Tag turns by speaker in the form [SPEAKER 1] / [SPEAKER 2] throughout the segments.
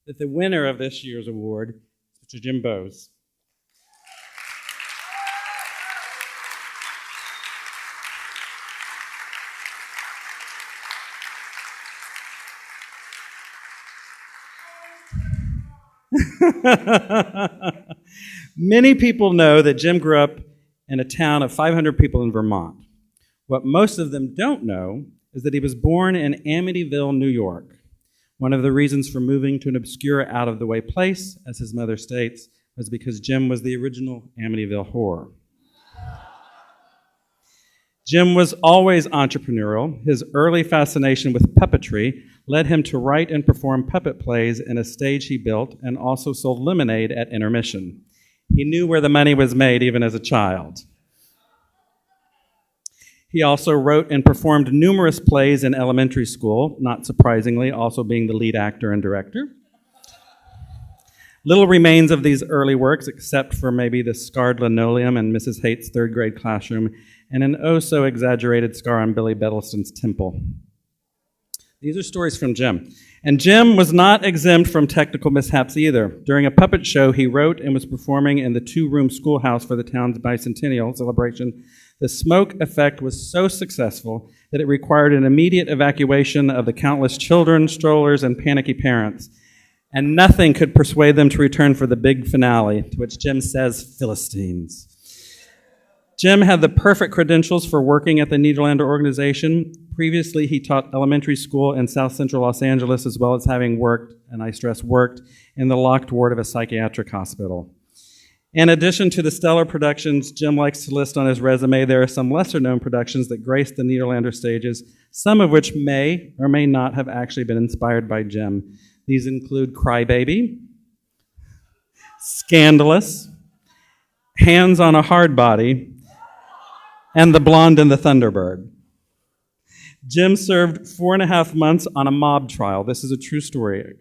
[SPEAKER 1] that the winner of this year's award is Mr. Jim Boese. Many people know that Jim grew up in a town of 500 people in Vermont. What most of them don't know is that he was born in Amityville, New York. One of the reasons for moving to an obscure, out-of-the-way place, as his mother states, was because Jim was the original Amityville Horror. Jim was always entrepreneurial. His early fascination with puppetry led him to write and perform puppet plays in a stage he built and also sold lemonade at intermission. He knew where the money was made even as a child. He also wrote and performed numerous plays in elementary school, not surprisingly, also being the lead actor and director. Little remains of these early works, except for maybe the scarred linoleum in Mrs. Haight's third grade classroom and an oh-so-exaggerated scar on Billy Bedleston's temple. These are stories from Jim. And Jim was not exempt from technical mishaps either. During a puppet show he wrote and was performing in the two-room schoolhouse for the town's bicentennial celebration, the smoke effect was so successful that it required an immediate evacuation of the countless children, strollers, and panicky parents. And nothing could persuade them to return for the big finale, to which Jim says, "Philistines." Jim had the perfect credentials for working at the Nederlander organization. Previously, he taught elementary school in South Central Los Angeles, as well as having worked, and I stress worked, in the locked ward of a psychiatric hospital. In addition to the stellar productions Jim likes to list on his resume, there are some lesser-known productions that grace the Nederlander stages, some of which may or may not have actually been inspired by Jim. These include Crybaby, Scandalous, Hands on a Hard Body, and The Blonde and the Thunderbird. Jim served 4.5 months on a mob trial. This is a true story.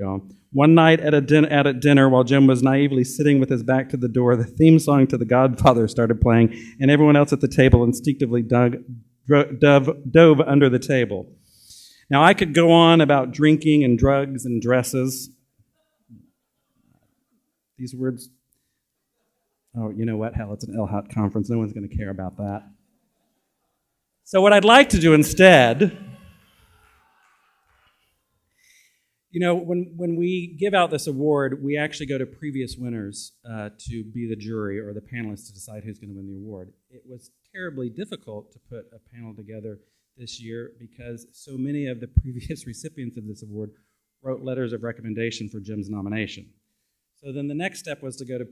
[SPEAKER 1] One night at dinner, while Jim was naively sitting with his back to the door, the theme song to The Godfather started playing, and everyone else at the table instinctively dove under the table. Now, I could go on about drinking and drugs and dresses. These words, oh, you know what? Hell, it's an LHAT conference. No one's going to care about that. So what I'd like to do instead, when we give out this award, we actually go to previous winners to be the jury or the panelists to decide who's going to win the award. It was terribly difficult to put a panel together this year because so many of the previous recipients of this award wrote letters of recommendation for Jim's nomination. So then the next step was to go to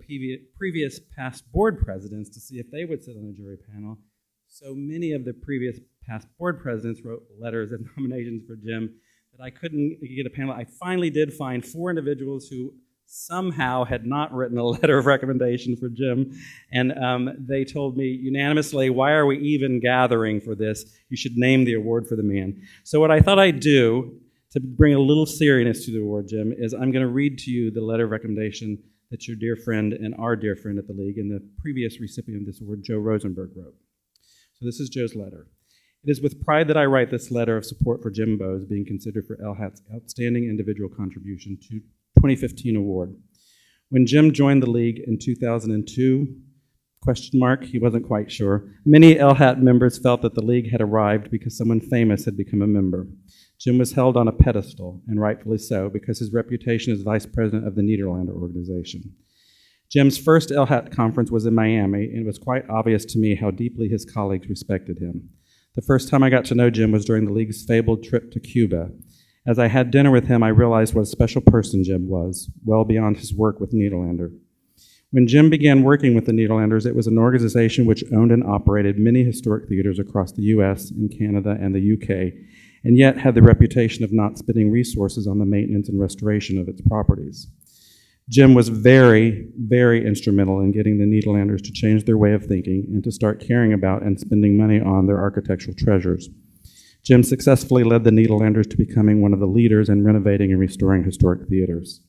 [SPEAKER 1] previous past board presidents to see if they would sit on the jury panel. So many of the previous past board presidents wrote letters of nominations for Jim that I couldn't get a panel. I finally did find 4 individuals who somehow had not written a letter of recommendation for Jim, and they told me unanimously, "Why are we even gathering for this? You should name the award for the man." So what I thought I'd do to bring a little seriousness to the award, Jim, is I'm going to read to you the letter of recommendation that your dear friend and our dear friend at the League and the previous recipient of this award, Joe Rosenberg, wrote. So this is Joe's letter. "It is with pride that I write this letter of support for Jim Boese, being considered for LHAT's outstanding individual contribution to 2015 award. When Jim joined the League in 2002, ? He wasn't quite sure. Many LHAT members felt that the League had arrived because someone famous had become a member. Jim was held on a pedestal, and rightfully so, because his reputation as vice president of the Nederlander organization. Jim's first LHAT conference was in Miami, and it was quite obvious to me how deeply his colleagues respected him. The first time I got to know Jim was during the League's fabled trip to Cuba. As I had dinner with him, I realized what a special person Jim was, well beyond his work with Nederlander. When Jim began working with the Nederlanders, it was an organization which owned and operated many historic theaters across the U.S. and Canada and the U.K., and yet had the reputation of not spending resources on the maintenance and restoration of its properties. Jim was very, very instrumental in getting the Nederlanders to change their way of thinking and to start caring about and spending money on their architectural treasures. Jim successfully led the Nederlanders to becoming one of the leaders in renovating and restoring historic theaters.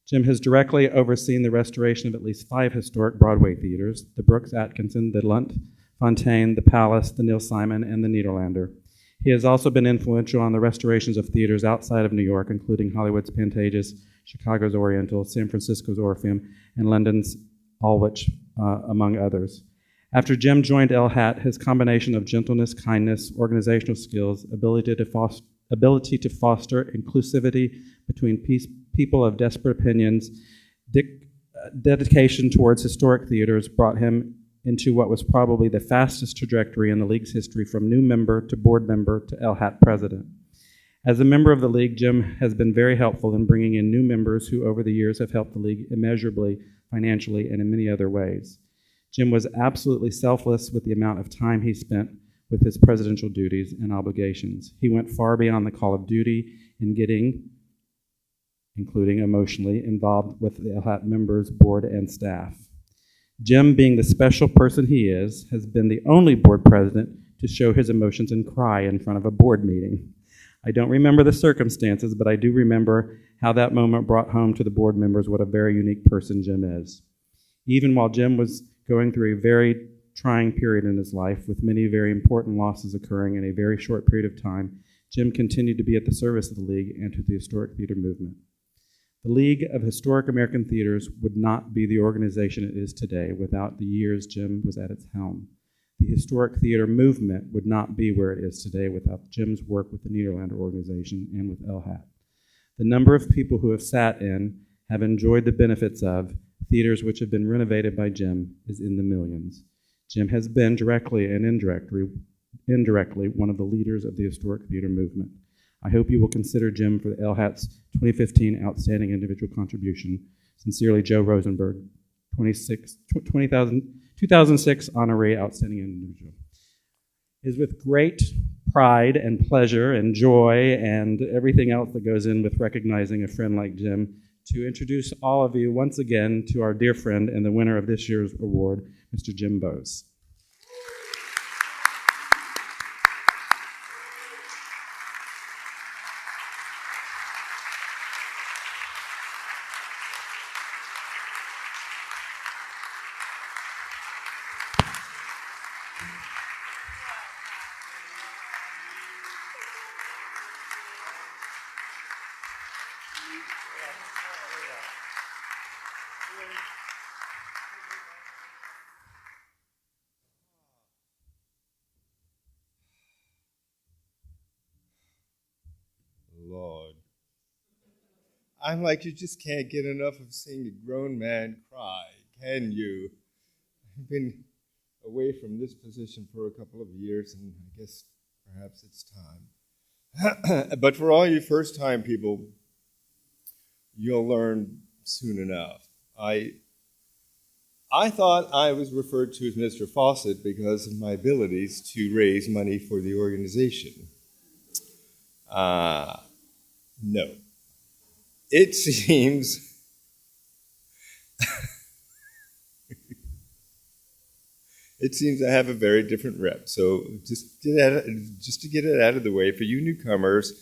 [SPEAKER 1] Jim has directly overseen the restoration of at least 5 historic Broadway theaters, the Brooks Atkinson, the Lunt Fontaine, the Palace, the Neil Simon, and the Nederlander. He has also been influential on the restorations of theaters outside of New York, including Hollywood's Pantages, Chicago's Oriental, San Francisco's Orpheum, and London's Aldwych, among others. After Jim joined LHAT, his combination of gentleness, kindness, organizational skills, ability to foster inclusivity between people of desperate opinions, dedication towards historic theaters brought him into what was probably the fastest trajectory in the League's history from new member to board member to LHAT president. As a member of the League, Jim has been very helpful in bringing in new members who over the years have helped the League immeasurably, financially, and in many other ways. Jim was absolutely selfless with the amount of time he spent with his presidential duties and obligations. He went far beyond the call of duty in getting, including emotionally, involved with the LHAT members, board, and staff. Jim, being the special person he is, has been the only board president to show his emotions and cry in front of a board meeting. I don't remember the circumstances, but I do remember how that moment brought home to the board members what a very unique person Jim is. Even while Jim was going through a very trying period in his life, with many very important losses occurring in a very short period of time, Jim continued to be at the service of the League and to the historic theater movement. The League of Historic American Theaters would not be the organization it is today without the years Jim was at its helm. The historic theater movement would not be where it is today without Jim's work with the Nederlander organization and with LHAT. The number of people who have sat in, have enjoyed the benefits of, theaters which have been renovated by Jim is in the millions. Jim has been directly and indirectly one of the leaders of the historic theater movement. I hope you will consider Jim for the LHAT's 2015 Outstanding Individual Contribution. Sincerely, Joe Rosenberg, 2006 Honorary Outstanding Individual. It is with great pride and pleasure and joy and everything else that goes in with recognizing a friend like Jim to introduce all of you once again to our dear friend and the winner of this year's award, Mr. Jim Boese.
[SPEAKER 2] Lord. I'm like, you just can't get enough of seeing a grown man cry, can you? I've been away from this position for a couple of years, and I guess perhaps it's time. But for all you first-time people, you'll learn soon enough. I thought I was referred to as Mr. Fawcett because of my abilities to raise money for the organization. No. It seems I have a very different rep. So just to get it out of the way, for you newcomers,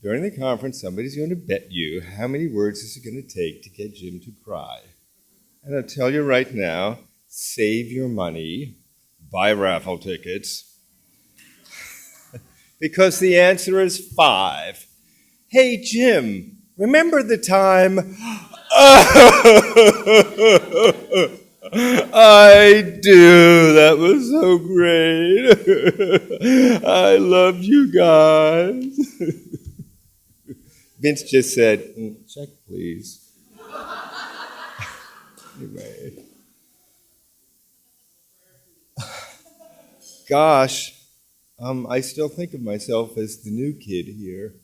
[SPEAKER 2] during the conference, somebody's going to bet you how many words is it going to take to get Jim to cry. And I'll tell you right now, save your money, buy raffle tickets, because the answer is 5. Hey, Jim, remember the time? I do. That was so great. I love you guys. Vince just said, check, please. Anyway. Gosh, I still think of myself as the new kid here,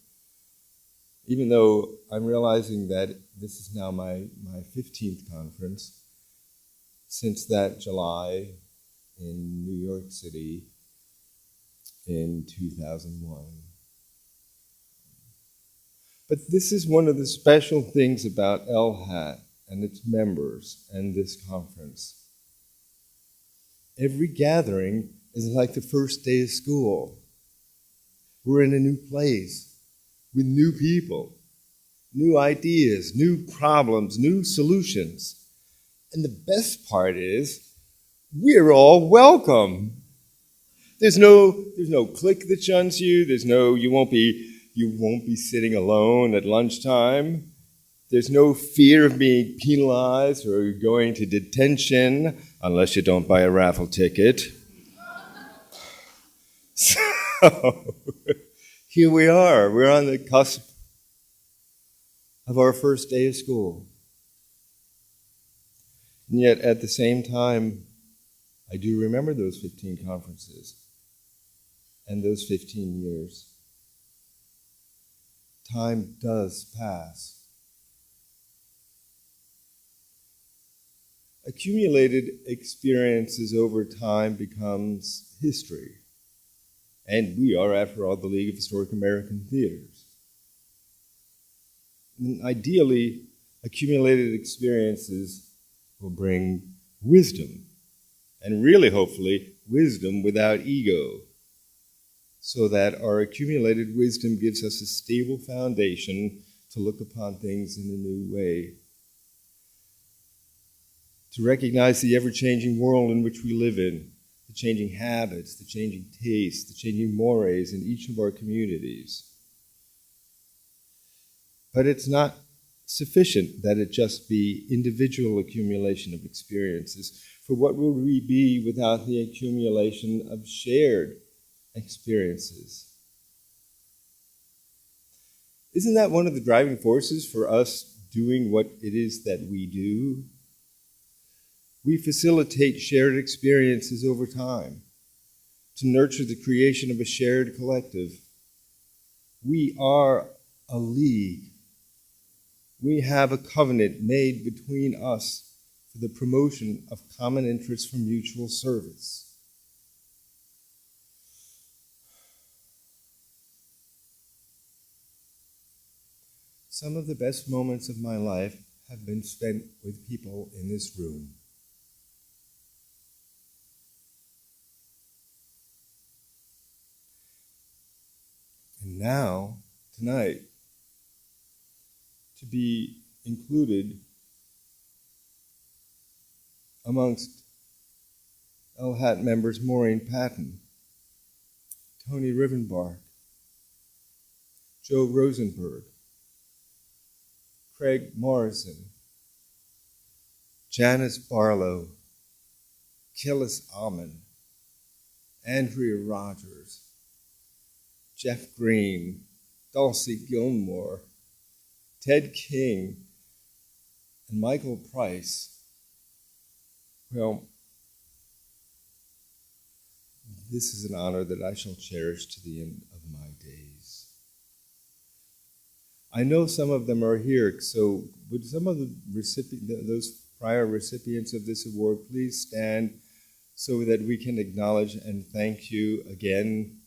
[SPEAKER 2] even though I'm realizing that this is now my 15th conference since that July in New York City in 2001. But this is one of the special things about LHAT and its members and this conference. Every gathering is like the first day of school. We're in a new place with new people, new ideas, new problems, new solutions. And the best part is, we're all welcome. There's no clique that shuns you. You won't be sitting alone at lunchtime. There's no fear of being penalized or going to detention unless you don't buy a raffle ticket. So here we are. We're on the cusp of our first day of school. And yet at the same time, I do remember those 15 conferences and those 15 years. Time does pass. Accumulated experiences over time becomes history. And we are, after all, the League of Historic American Theaters. And ideally, accumulated experiences will bring wisdom. And really, hopefully, wisdom without ego. So that our accumulated wisdom gives us a stable foundation to look upon things in a new way. To recognize the ever-changing world in which we live in, the changing habits, the changing tastes, the changing mores in each of our communities. But it's not sufficient that it just be individual accumulation of experiences. For what would we be without the accumulation of shared experiences? Isn't that one of the driving forces for us doing what it is that we do? We facilitate shared experiences over time to nurture the creation of a shared collective. We are a league. We have a covenant made between us for the promotion of common interests for mutual service. Some of the best moments of my life have been spent with people in this room. And now, tonight, to be included amongst LHAT members Maureen Patton, Tony Rivenbark, Joe Rosenberg, Craig Morrison, Janice Barlow, Killis Almond, Andrea Rogers, Jeff Green, Dulcie Gilmore, Ted King, and Michael Price. Well, this is an honor that I shall cherish to the end of my days. I know some of them are here, so would some of those prior recipients of this award please stand so that we can acknowledge and thank you again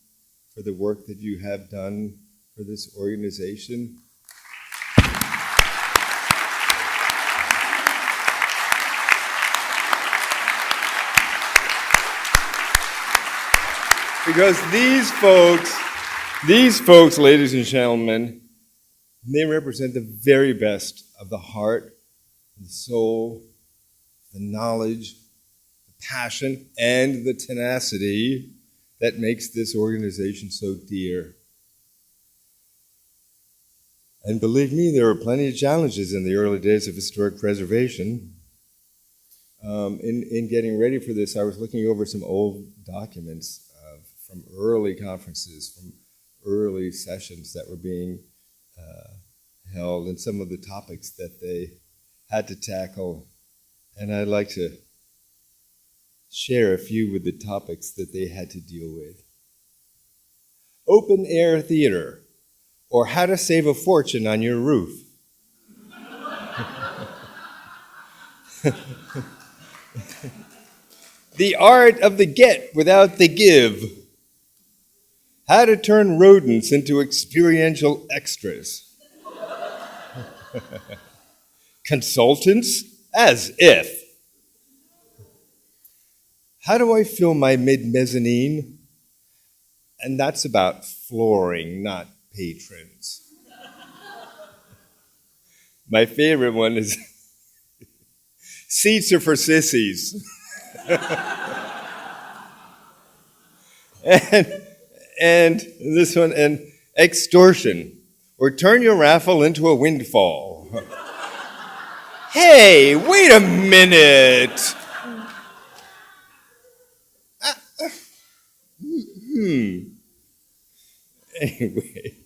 [SPEAKER 2] for the work that you have done for this organization. Because these folks, ladies and gentlemen, they represent the very best of the heart, the soul, the knowledge, the passion, and the tenacity that makes this organization so dear. And believe me, there were plenty of challenges in the early days of historic preservation. In getting ready for this, I was looking over some old documents from early conferences, from early sessions that were being held, and some of the topics that they had to tackle. And I'd like to share a few with the topics that they had to deal with. Open air theater, or how to save a fortune on your roof. The art of the get without the give. How to turn rodents into experiential extras. Consultants? As if. How do I fill my mid-mezzanine? And that's about flooring, not patrons. My favorite one is seats are for sissies. and this one, and extortion, or turn your raffle into a windfall. Hey, wait a minute. Anyway,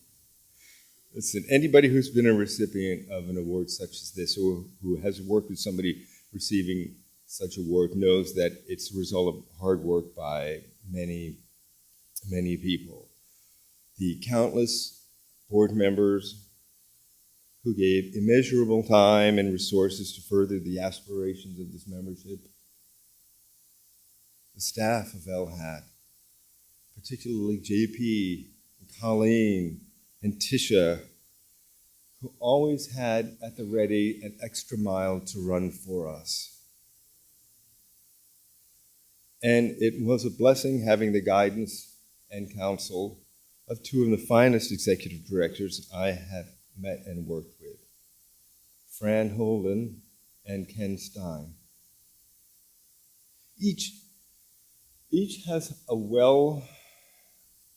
[SPEAKER 2] listen, anybody who's been a recipient of an award such as this, or who has worked with somebody receiving such an award, knows that it's a result of hard work by many, many people. The countless board members who gave immeasurable time and resources to further the aspirations of this membership. The staff of LHAT, particularly JP, and Colleen, and Tisha, who always had at the ready an extra mile to run for us. And it was a blessing having the guidance and counsel of two of the finest executive directors I have met and worked with, Fran Holden and Ken Stein. Each has a well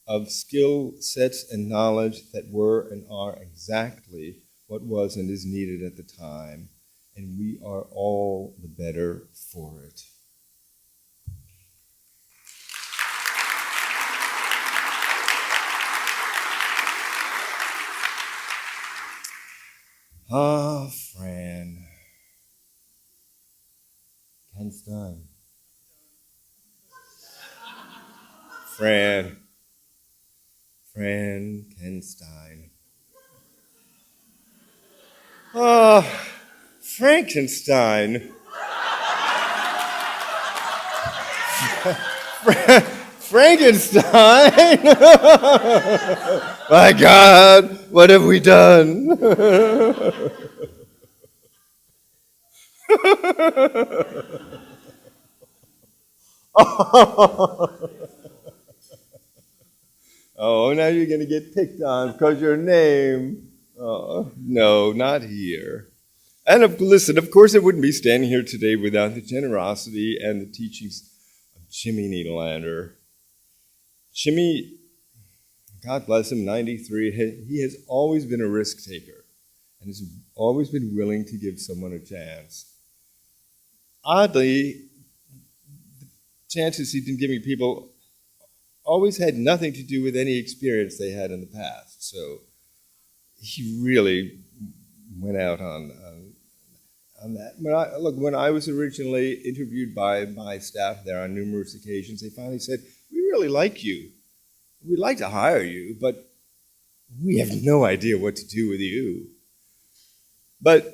[SPEAKER 2] of skill sets and knowledge that were and are exactly what was and is needed at the time, and we are all the better for it. Ah, Fran. Ken Stein. Fran, Ken Stein. Ah, Frankenstein. Frankenstein! My God, what have we done? Oh, now you're going to get picked on because your name. Oh, no, not here. And listen, of course I wouldn't be standing here today without the generosity and the teachings of Jimmy Niederlander. Jimmy, God bless him, 93, he has always been a risk taker and has always been willing to give someone a chance. Oddly, the chances he's been giving people always had nothing to do with any experience they had in the past. So he really went out on that. When I was originally interviewed by my staff there on numerous occasions, they finally said, "We really like you. We'd like to hire you, but we have no idea what to do with you." But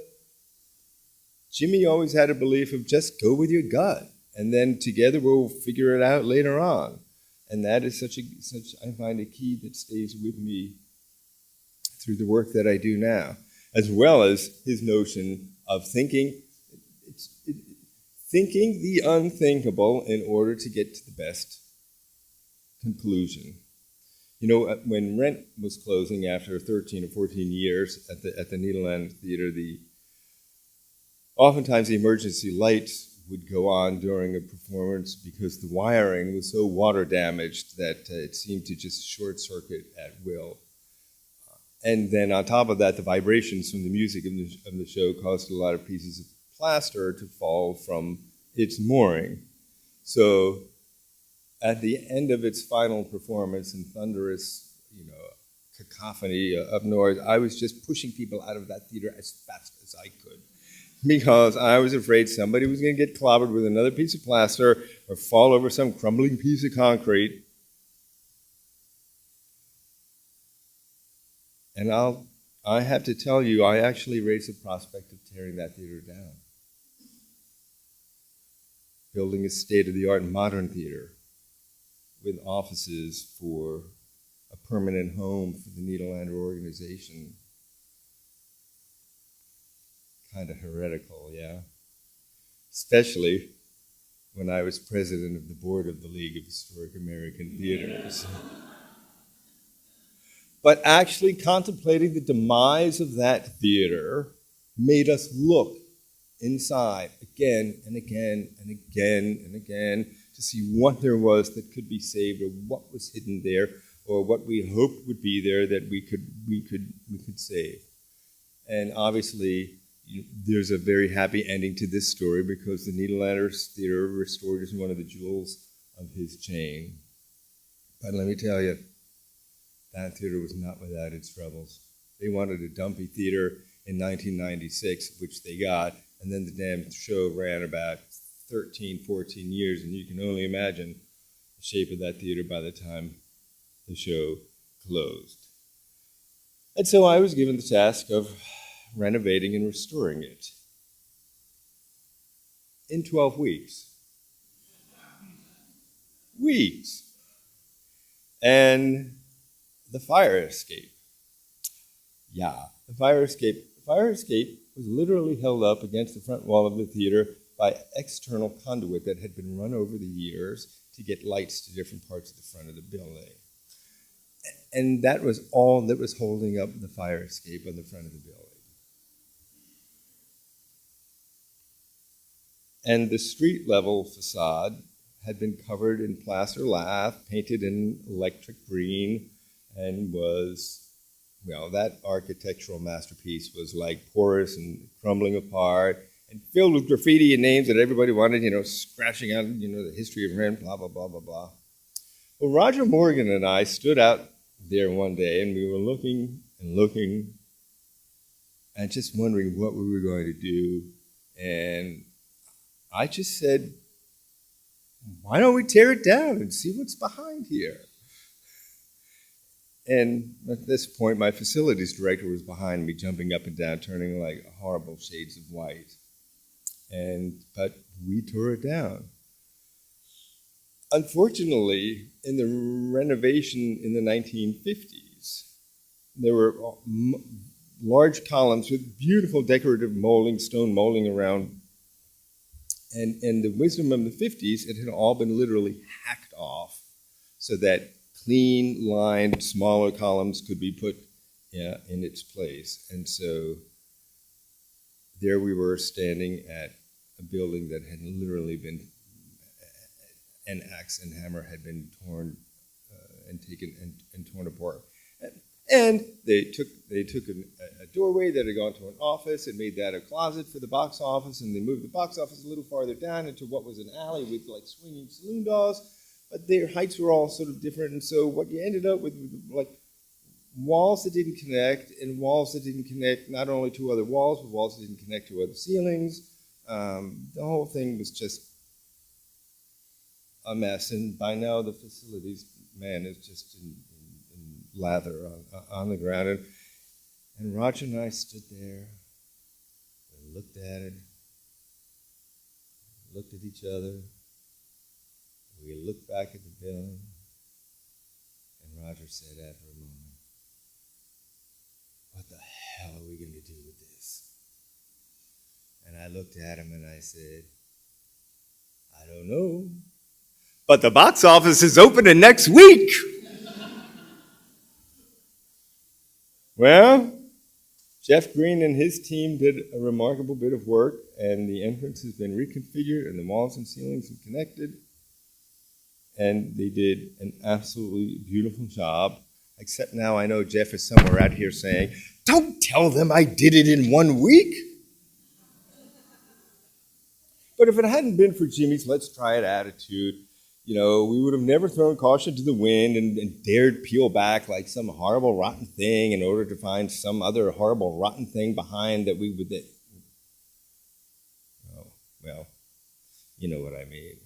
[SPEAKER 2] Jimmy always had a belief of just go with your gut, and then together we'll figure it out later on. And that is such I find a key that stays with me through the work that I do now, as well as his notion of thinking the unthinkable in order to get to the best conclusion. You know, when Rent was closing after 13 or 14 years at the Nederlander Theater, oftentimes the emergency lights would go on during a performance because the wiring was so water damaged that it seemed to just short circuit at will. And then on top of that, the vibrations from the music of the show caused a lot of pieces of plaster to fall from its mooring. So at the end of its final performance in thunderous, cacophony of noise, I was just pushing people out of that theater as fast as I could, because I was afraid somebody was going to get clobbered with another piece of plaster or fall over some crumbling piece of concrete. And I have to tell you, I actually raised the prospect of tearing that theater down, building a state-of-the-art modern theater with offices for a permanent home for the Niederlander organization. Kind of heretical, yeah? Especially when I was president of the board of the League of Historic American Theaters. But actually contemplating the demise of that theater made us look inside again and again and again and again to see what there was that could be saved, or what was hidden there, or what we hoped would be there that we could save. And obviously, there's a very happy ending to this story because the Nederlanders Theater restored is one of the jewels of his chain. But let me tell you, that theater was not without its troubles. They wanted a dumpy theater in 1996, which they got, and then the damn show ran about 13, 14 years, and you can only imagine the shape of that theater by the time the show closed. And so I was given the task of renovating and restoring it in 12 weeks. Weeks. And the fire escape. Yeah, the fire escape. The fire escape was literally held up against the front wall of the theater by external conduit that had been run over the years to get lights to different parts of the front of the building. And that was all that was holding up the fire escape on the front of the building. And the street level facade had been covered in plaster lath, painted in electric green, and was, well, that architectural masterpiece was like porous and crumbling apart and filled with graffiti and names that everybody wanted, scratching out, the history of rent, blah, blah, blah, blah, blah. Well, Roger Morgan and I stood out there one day, and we were looking and looking and just wondering what we were going to do. And I just said, why don't we tear it down and see what's behind here? And at this point, my facilities director was behind me, jumping up and down, turning like horrible shades of white. But we tore it down. Unfortunately, in the renovation in the 1950s, there were large columns with beautiful decorative molding, stone molding around. And in the wisdom of the 50s, it had all been literally hacked off so that clean, lined, smaller columns could be put in its place. And so there we were standing at a building that had literally been, an axe and hammer had been torn and taken and torn apart. And they took a doorway that had gone to an office and made that a closet for the box office, and they moved the box office a little farther down into what was an alley with like swinging saloon doors, but their heights were all sort of different, and so what you ended up with like walls that didn't connect, and walls that didn't connect not only to other walls, but walls that didn't connect to other ceilings. The whole thing was just a mess, and by now the facilities man is just in lather on the ground. And Roger and I stood there and looked at it, looked at each other. We looked back at the building, and Roger said after a moment, "What the hell are we going to do with this?" And I looked at him and I said, "I don't know, but the box office is opening next week." Well, Jeff Green and his team did a remarkable bit of work, and the entrance has been reconfigured, and the walls and ceilings are connected, and they did an absolutely beautiful job, except now I know Jeff is somewhere out here saying, "Don't tell them I did it in 1 week." But if it hadn't been for Jimmy's let's try it attitude, we would have never thrown caution to the wind and dared peel back like some horrible, rotten thing in order to find some other horrible, rotten thing behind that we would... Oh, well, you know what I mean.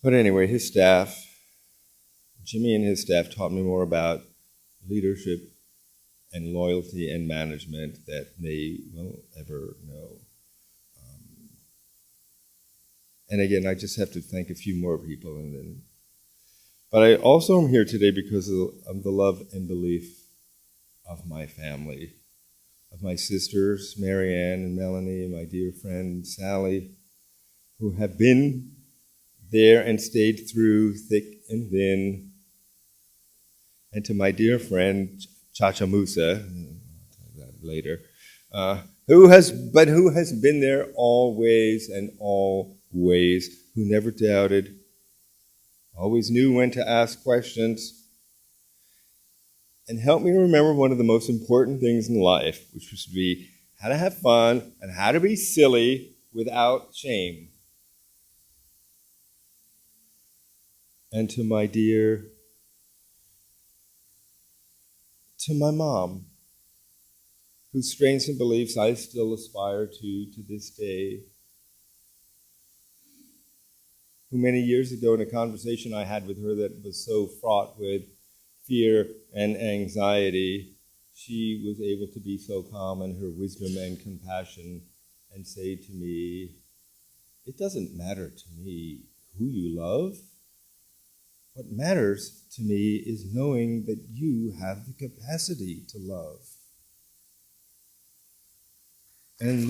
[SPEAKER 2] But anyway, Jimmy and his staff taught me more about leadership and loyalty and management that they will ever know. And again, I just have to thank a few more people. But I also am here today because of the love and belief of my family, of my sisters, Marianne and Melanie, and my dear friend Sally, who have been there and stayed through thick and thin. And to my dear friend Chacha Musa, I'll talk about it later, who has been there always and always, who never doubted, always knew when to ask questions, and helped me remember one of the most important things in life, which was to be how to have fun and how to be silly without shame. And to my mom, whose strengths and beliefs I still aspire to this day, who many years ago in a conversation I had with her that was so fraught with fear and anxiety, she was able to be so calm in her wisdom and compassion and say to me, "It doesn't matter to me who you love. What matters to me is knowing that you have the capacity to love." And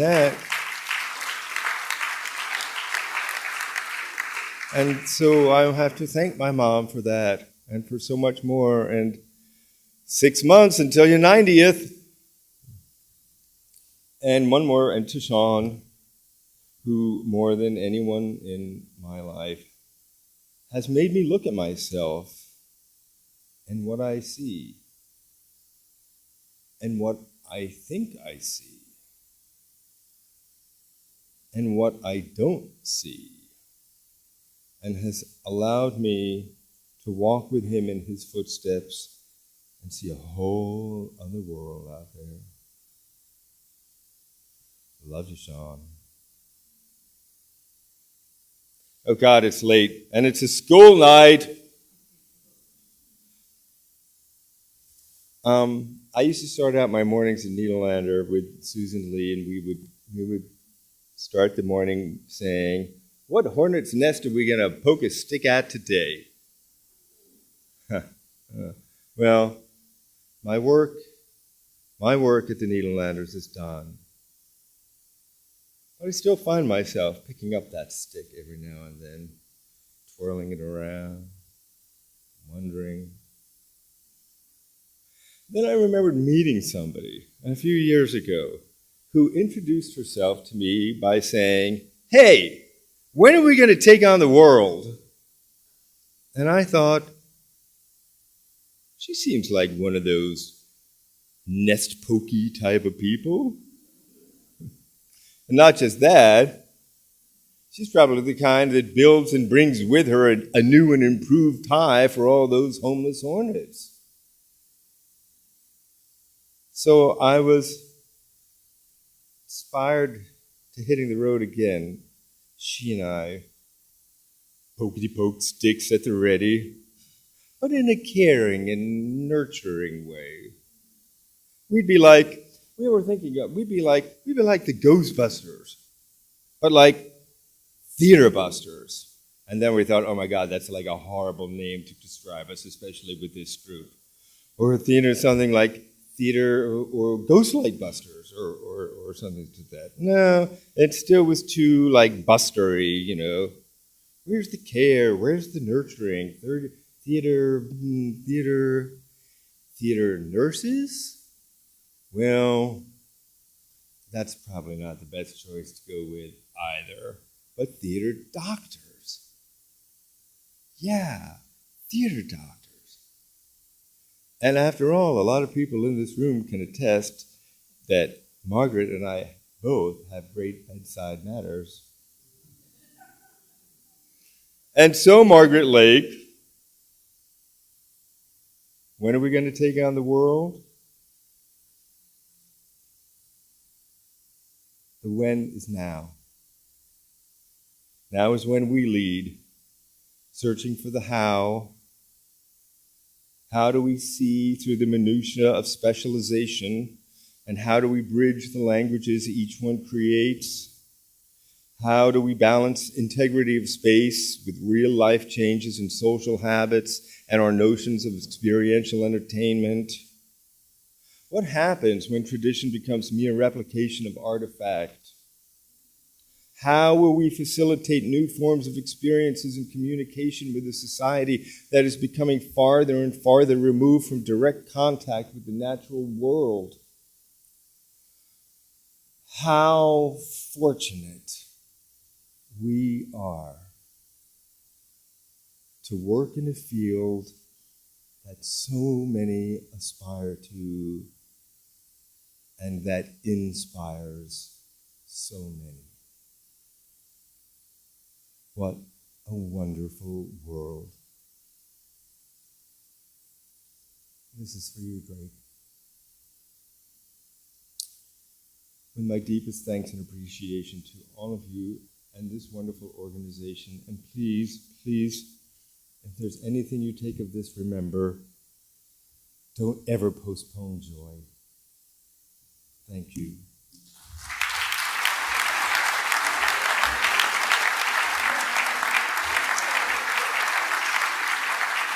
[SPEAKER 2] so I have to thank my mom for that and for so much more. And 6 months until your 90th. And one more, and to Sean, who more than anyone in my life has made me look at myself and what I see and what I think I see and what I don't see, and has allowed me to walk with him in his footsteps and see a whole other world out there. I love you, Sean. Oh God, it's late, and it's a school night. I used to start out my mornings in Nederlander with Susan Lee, and we would start the morning saying, "What hornet's nest are we going to poke a stick at today?" Well, my work at the Nederlanders is done. But I still find myself picking up that stick every now and then, twirling it around, wondering. Then I remembered meeting somebody a few years ago who introduced herself to me by saying, "Hey, when are we going to take on the world?" And I thought, she seems like one of those nest pokey type of people. And not just that, she's probably the kind that builds and brings with her a new and improved hive for all those homeless hornets. So I was inspired to hitting the road again. She and I, pokety-poked sticks at the ready, but in a caring and nurturing way. We'd be like the Ghostbusters, but like theater busters. And then we thought, oh my God, that's like a horrible name to describe us, especially with this group. Or theater, something like theater or Ghostlight Busters or something to that. No, it still was too like bustery, you know. Where's the care? Where's the nurturing? Theater nurses? Well, that's probably not the best choice to go with either. But theater doctors. Yeah, theater doctors. And after all, a lot of people in this room can attest that Margaret and I both have great bedside manners. And so, Margaret Lake, when are we going to take on the world? The when is now. Now is when we lead, searching for the how. How do we see through the minutiae of specialization, and how do we bridge the languages each one creates? How do we balance integrity of space with real life changes in social habits and our notions of experiential entertainment? What happens when tradition becomes mere replication of artifact? How will we facilitate new forms of experiences and communication with a society that is becoming farther and farther removed from direct contact with the natural world? How fortunate we are to work in a field that so many aspire to and that inspires so many. What a wonderful world. This is for you, Greg. With my deepest thanks and appreciation to all of you and this wonderful organization. And please, please, if there's anything you take of this, remember, don't ever postpone joy. Thank you.